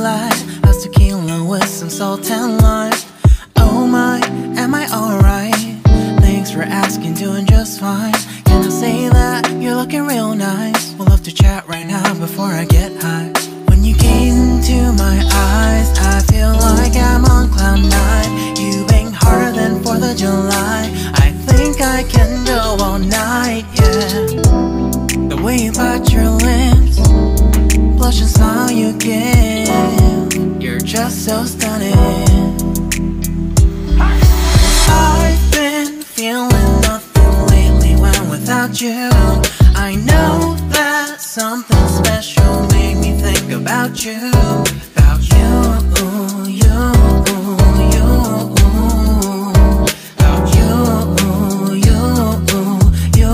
Light, how's tequila with some salt and lime? Oh my, am I alright? Thanks for asking, doing just fine. Can I say that you're looking real nice? We'll love to chat right now before I get high. When you gaze into my eyes, I feel like I'm on cloud nine. You bang harder than 4th of July. I think I can go all night, yeah. The way you bite your lips, blush and smile you give, you're just so stunning. I've been feeling nothing lately when without you. I know that something special made me think about you. About you, you, you. About you, you, you.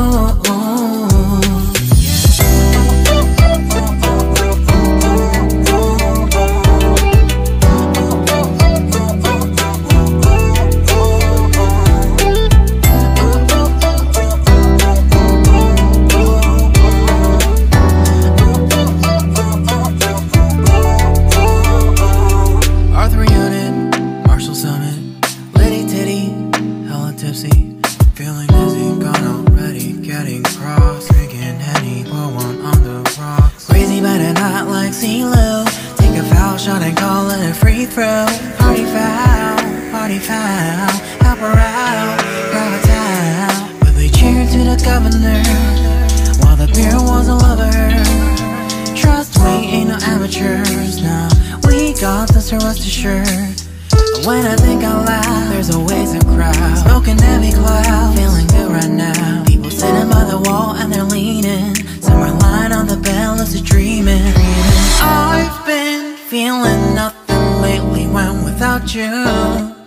Help her out, grab a towel. But they cheered to the governor while the beer was a lover. Trust me, ain't no amateurs. Now we got this, so rest assured. When I think out loud, there's always a crowd. Smoking heavy cloud, feeling good right now. People sitting by the wall and they're leaning. Some are lying on the bed, lucid dreaming. I've been feeling nothing lately when without you.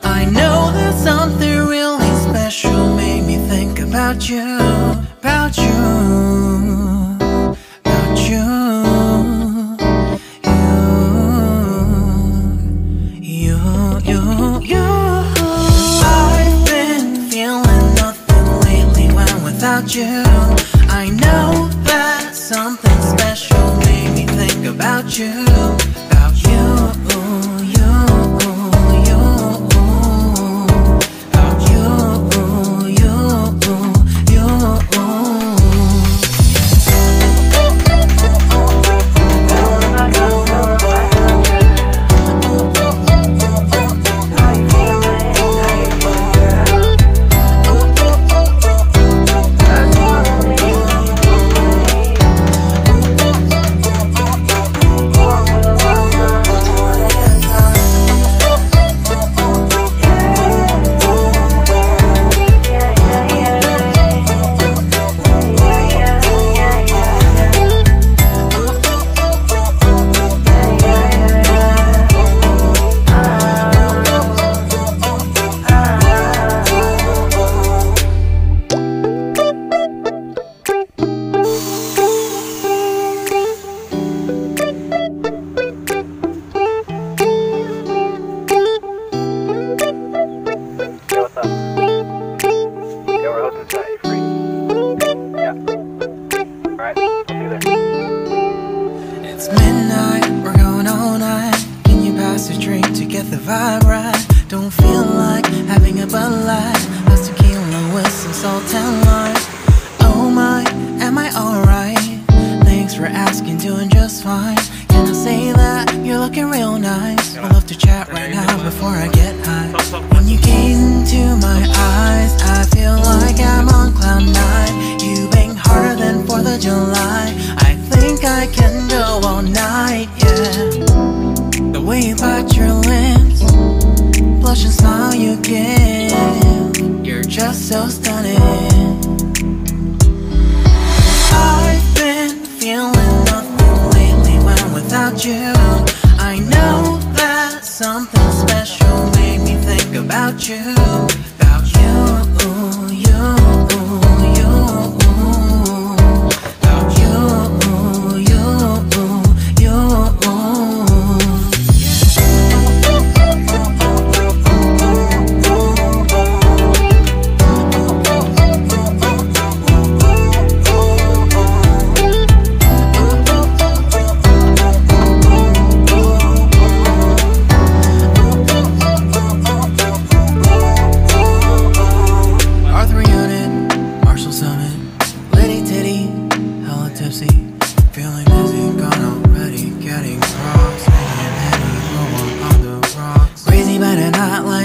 I know that something really special made me think about you. About you, about you. I've been feeling nothing lately when without you. I know that something special made me think about you. About you, you.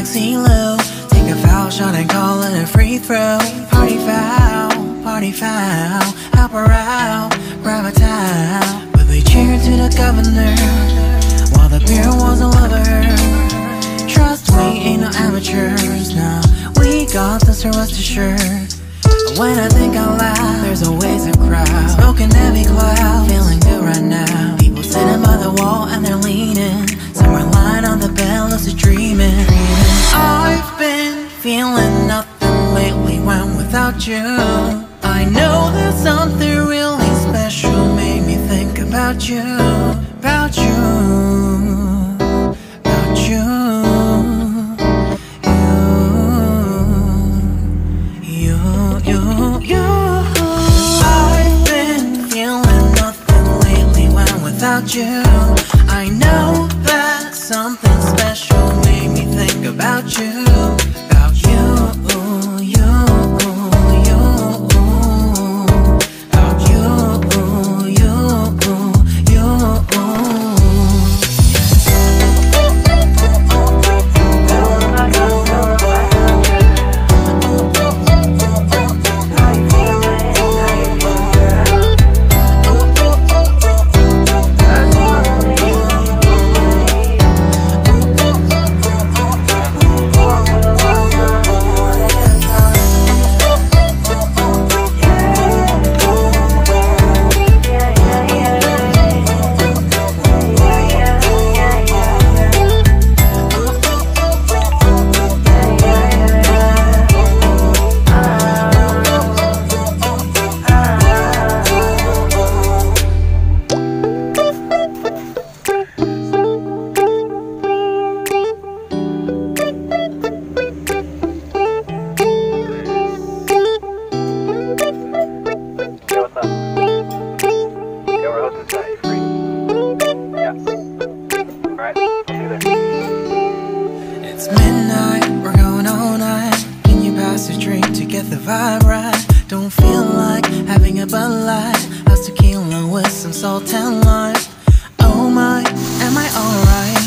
like CeeLo. Take a foul shot and call it a free throw. Party foul, help her out, grab a towel. But we cheered to the governor while the beer was all over her. Trust we ain't no amateurs now. We got this, so rest assured. When I think out loud, there's always a crowd. Smoking heavy cloud, feeling good right now. People sitting by the wall and they're leaning. Somewhere lying on the bed, lucid dreaming. I've been feeling nothing lately when without you. I know that something really special made me think about you. About you. About you. I've been feeling nothing lately when without you. I know that something special made me think about you. About you, you, you. About you, you, you. It's midnight, we're going all night. Can you pass a drink to get the vibe right? Don't feel like having a Bud Light. How's tequila with some salt and lime? Oh my, am I alright?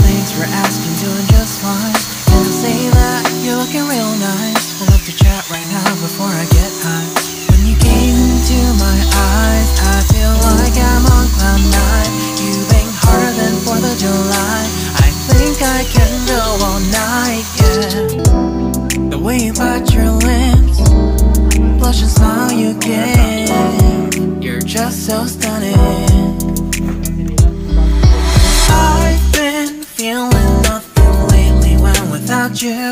Thanks for asking, doing just fine. Can I say that you're looking real nice? We'll have to chat right now before I get high. When you gaze into my eyes, I feel like I'm on cloud nine. You bang harder than 4th of July. I think I can go all night, yeah. The way you bite your lips, blush and smile you give, you're just so stunning. I've been feeling nothing lately when without you.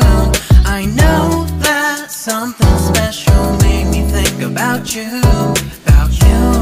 I know that something special made me think about you. About you.